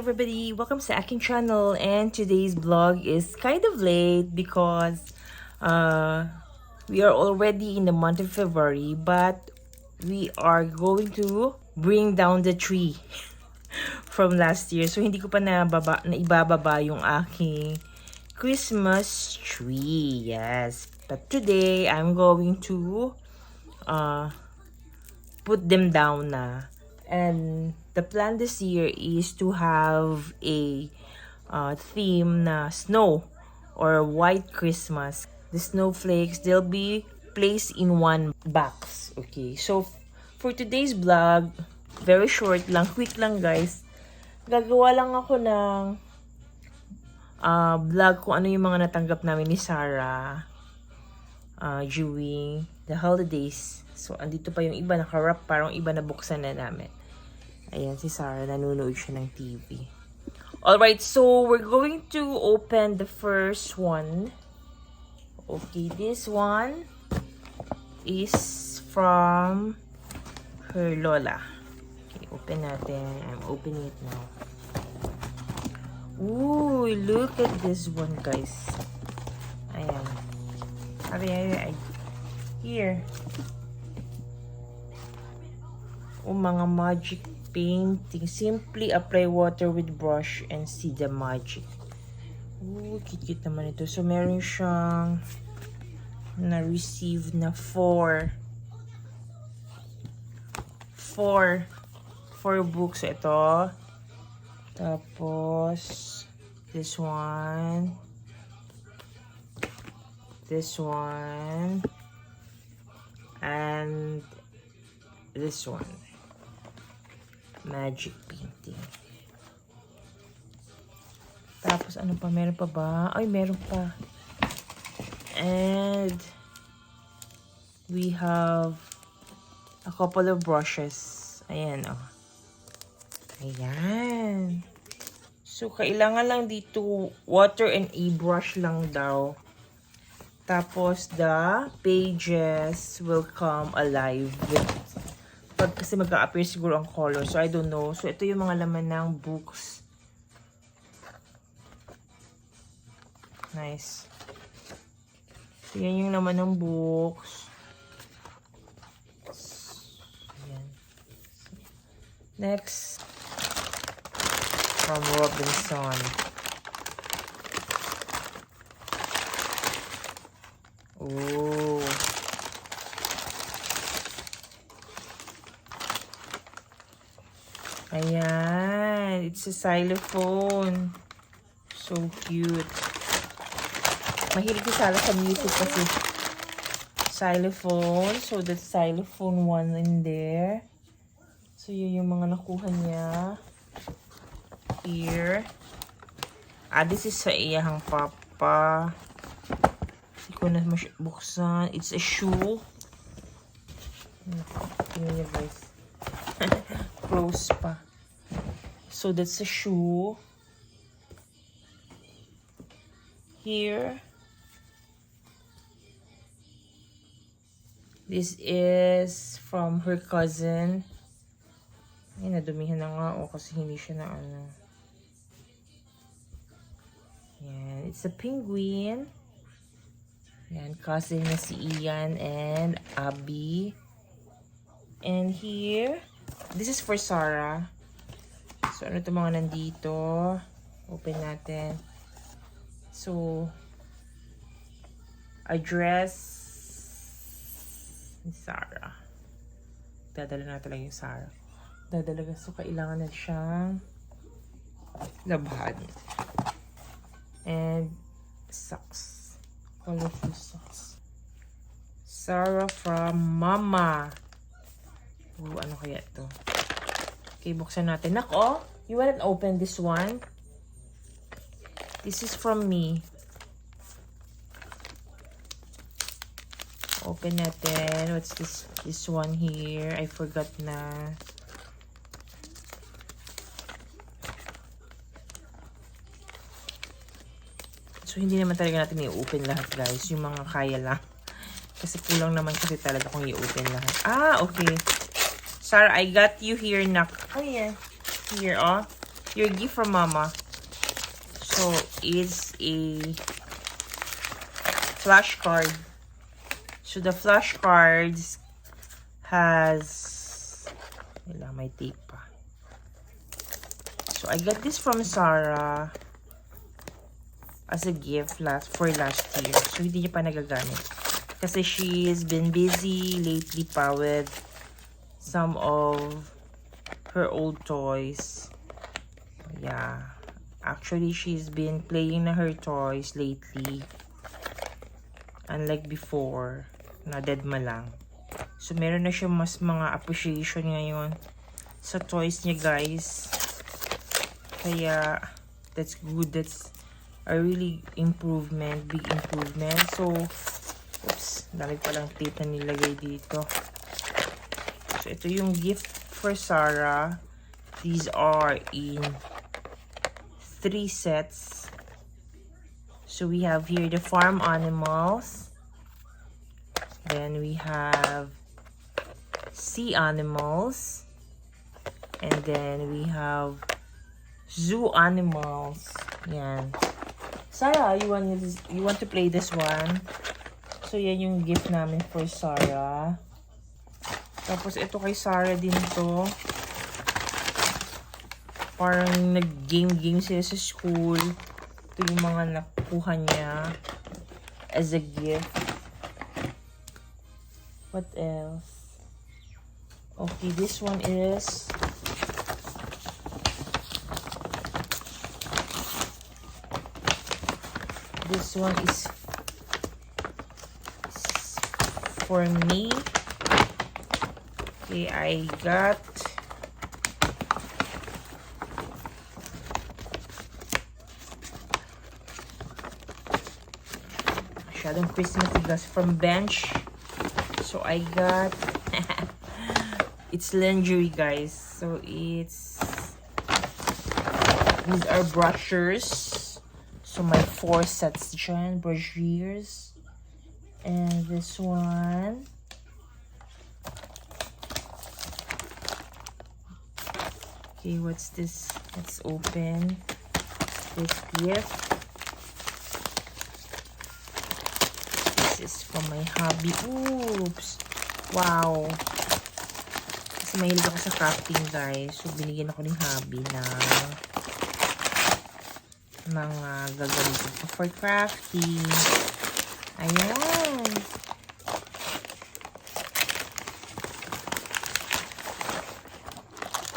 everybody! Welcome sa aking channel, and today's vlog is kind of late because we are already in the month of February, but we are going to bring down the tree from last year. So hindi ko pa naibababa yung aking Christmas tree. Yes, but today I'm going to put them down na. And the plan this year is to have a theme na snow or white Christmas. The snowflakes, they'll be placed in one box. Okay, so for today's vlog, very short lang, quick lang guys. Gagawa lang ako ng vlog kung ano yung mga natanggap namin ni Sarah during the holidays. So, andito pa yung iba, naka-wrap, parang iba na buksan na namin. Ayan, si Sarah, nanonood siya ng TV. Alright, so we're going to open the first one. Okay, this one is from her lola. Okay, open natin. I'm opening it now. Ooh, look at this one, guys. Ayan. Here. Mga magic painting. Simply apply water with brush and see the magic. Ooh, cute naman ito. So, meron siyang na-receive na 4 books. Ito. Tapos, this one. This one. And this one. Magic painting. Tapos, ano pa? Meron pa ba? Ay, meron pa. And we have a couple of brushes. Ayan, oh. Ayan. So, kailangan lang dito water and a brush lang daw. Tapos, the pages will come alive with kasi mag-a-appear siguro ang color. So, I don't know. So, ito yung mga laman ng books. Nice. So, yan yung laman ng books. Ayan. Next. From Robinson. Oh. Ayan. It's a xylophone. So cute. Mahilig si Sarah sa music kasi. Xylophone. So, that's xylophone one in there. So, yun yung mga nakuha niya. Here. This is sa iyahang papa. Hindi ko na buksan. It's a shoe. Tingnan niyo guys. Close pa. So, that's a shoe. Here. This is from her cousin. Ay, nadumihan na nga. O, kasi hindi siya na ano. Yan. It's a penguin. Yan. Cousin na si Ian and Abby. And here, this is for Sarah. So, ano ito mga nandito? Open natin. So, a dress ni Sarah. Dadala na talaga yung Sarah. Dadalaga. So, kailangan na siyang labhan. And socks. Colorful socks. Sarah from Mama. Ooh, ano kaya ito? Okay, buksan natin. Nako, you wanna open this one? This is from me. Open natin. What's this? This one here. I forgot na. So, hindi naman talaga natin i-open lahat, guys. Yung mga kaya lang. Kasi kulang naman kasi talaga kung i-open lahat. Okay. Sarah, I got you here na. Oh, yeah. Here, oh. Your gift from Mama. So, it's a flashcard. So, the flashcards has... Wala, may tape pa. So, I got this from Sarah as a gift for last year. So, hindi niya pa nagagamit. Kasi she's been busy lately pa with some of her old toys. Yeah. Actually, she's been playing na her toys lately. Unlike before, na dead ma lang. So, meron na siya mas mga appreciation ngayon sa toys niya, guys. Kaya, that's good. That's a really improvement, big improvement. So, oops, dami palang tape na nilagay dito. So, ito yung gift for Sarah. These are in 3 sets. So, we have here the farm animals. Then, we have sea animals. And then, we have zoo animals. Yan. Sarah, you want to play this one? So, yan yung gift namin for Sarah. Tapos, ito kay Sarah din to. Parang nag-game sila sa school. Ito yung mga nakuha niya as a gift. What else? Okay, this one is... This one is for me. Okay, I got masyadong Christmas guys from Bench. So I got it's lingerie, guys. So it's these are brushers. So my 4 sets dyan, brushes. And this one. Okay, what's this? Let's open this gift. This is from my hubby. Oops! Wow! Kasi mahilig ako sa crafting, guys. So, binigyan ako ng hubby na mga gagamitin ko for crafting. Ayan!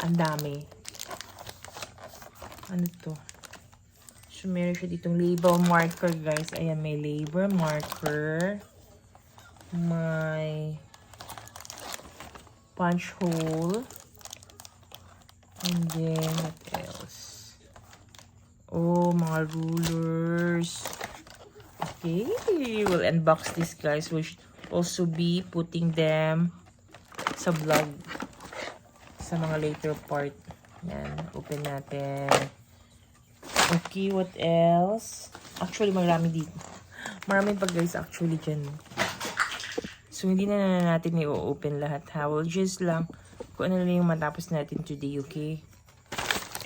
Ang dami. Ano to? So, meron siya ditong label marker, guys. Ayan, may label marker. May punch hole. And then, what else? Oh, mga rulers. Okay, we'll unbox this, guys. We'll also be putting them sa vlog sa mga later part. Yan, open natin. Okay, what else? Actually, marami dito. Marami pa, guys, actually dyan. So, hindi na natin i-open lahat, ha? We'll just lang kung ano lang yung matapos natin today, okay?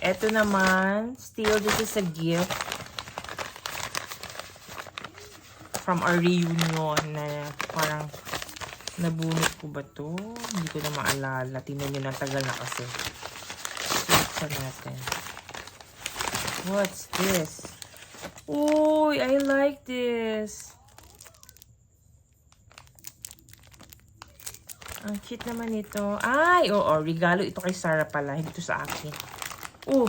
Ito naman, still, this is a gift from our reunion na parang nabunot ko ba to? Hindi ko na maalala. Tingnan nyo, natagal na kasi. Suksan natin. What's this? Uy, I like this. Ang cute naman ito. Ay, oo, regalo ito kay Sarah pala. Hindi ito sa akin. Oh.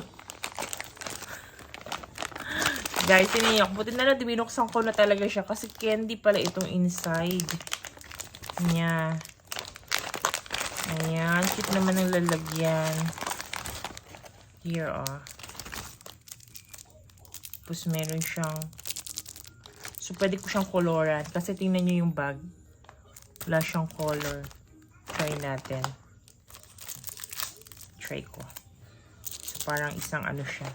Guys, tiniyak. Buti na lang, binuksan ko na talaga siya. Kasi candy pala itong inside niya. Ayan. Cute naman ang lalagyan. Here, oh. Tapos meron siyang... So, pwede ko siyang coloran. Kasi tingnan nyo yung bag. Wala siyang color. Try natin. Try ko. Parang isang ano siya.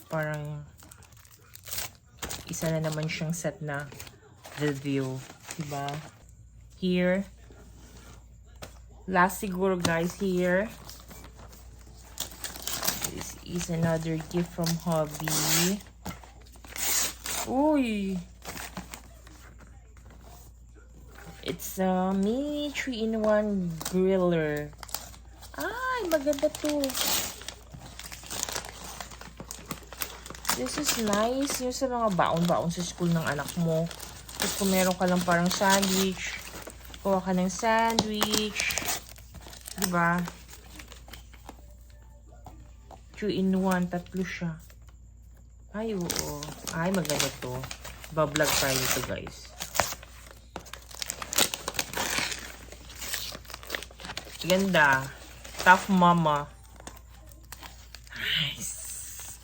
Parang isa na naman siyang set na review. Diba? Here. Last siguro, guys, here. is another gift from Hobby. Uy! It's a mini 3-in-1 griller. Ay, maganda to. This is nice. Yung sa mga baon-baon sa school ng anak mo. Tapos kung meron ka lang parang sandwich, kuha ka ng sandwich. Diba? 2-in-1. Tatlo siya. Ay, oo. Ay, maganda to. Bablog tayo ito, guys. Ganda. Tough Mama. Nice.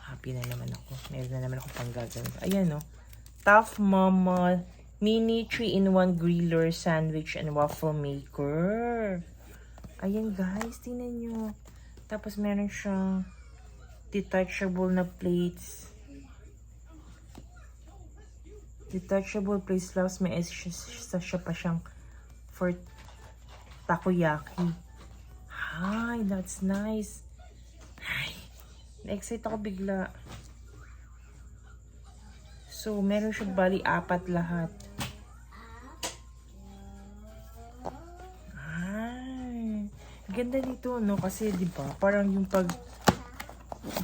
Happy na naman ako. Meron na naman ako pang gagawin. Ayan, no. Tough Mama Mini 3-in-1 Griller Sandwich and Waffle Maker. Ayan, guys. Tingnan nyo. Tapos meron siyang detachable na plates. Detachable plates. Tapos may siya pa siyang for takoyaki. Hi, that's nice. Ay, na-excite ako bigla. So, meron siya bali 4 lahat. Ay, ganda nito, no? Kasi, di ba, parang yung pag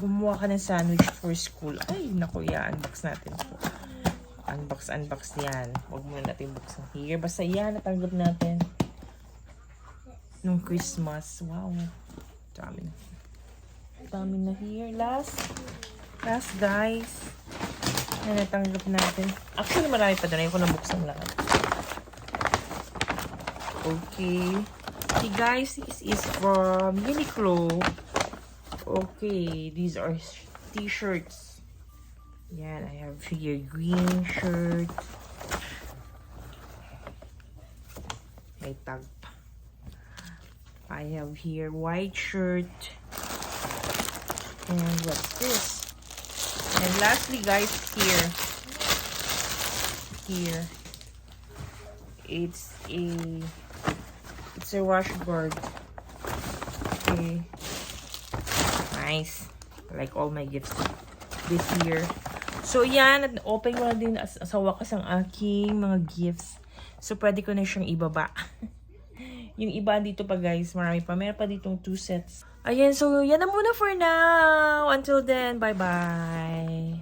gumawa ka ng sandwich for school. Ay, naku, unbox natin to. Unbox yan. Huwag muna natin buksan here. Basta yan, natanggap natin nung Christmas. Wow. Dami na. Dami na here. Last guys. Na natanggap natin. Actually, marami pa doon. Ayoko nabuksan lahat. Okay. Okay, guys. This is from Uniqlo. Okay. These are t-shirts. Yan. I have here green shirt. May tag pa. I have here white shirt. And what's this? And lastly, guys, here it's a wash guard. Okay, nice. Like all my gifts this year. So yan, open ko na din sa wakas ang aking mga gifts. So pwede ko na siyang ibaba. Yung iba dito pa, guys, marami pa. Meron pa ditong 2 sets. Ayan, so yan na muna for now. Until then, bye-bye.